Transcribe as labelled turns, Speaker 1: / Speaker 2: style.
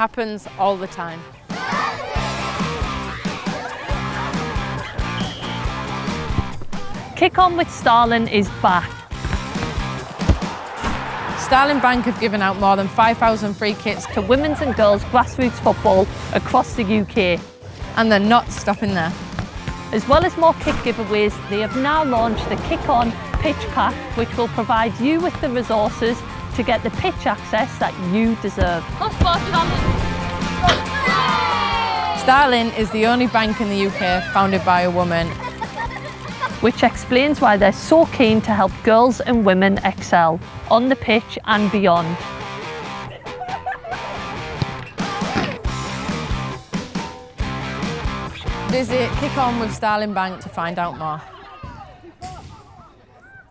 Speaker 1: happens all the time.
Speaker 2: Kick On with Starling is back.
Speaker 1: Starling Bank have given out more than 5,000 free kits
Speaker 2: to women's and girls grassroots football across the UK.
Speaker 1: and they're not stopping there.
Speaker 2: As well as more kit giveaways, they have now launched the Kick On Pitch Pack, which will provide you with the resources to get the pitch access that you deserve.
Speaker 1: Starling is the only bank in the UK founded by a woman,
Speaker 2: which explains why they're so keen to help girls and women excel on the pitch and beyond.
Speaker 1: Visit Kick On with Starling Bank to find out more.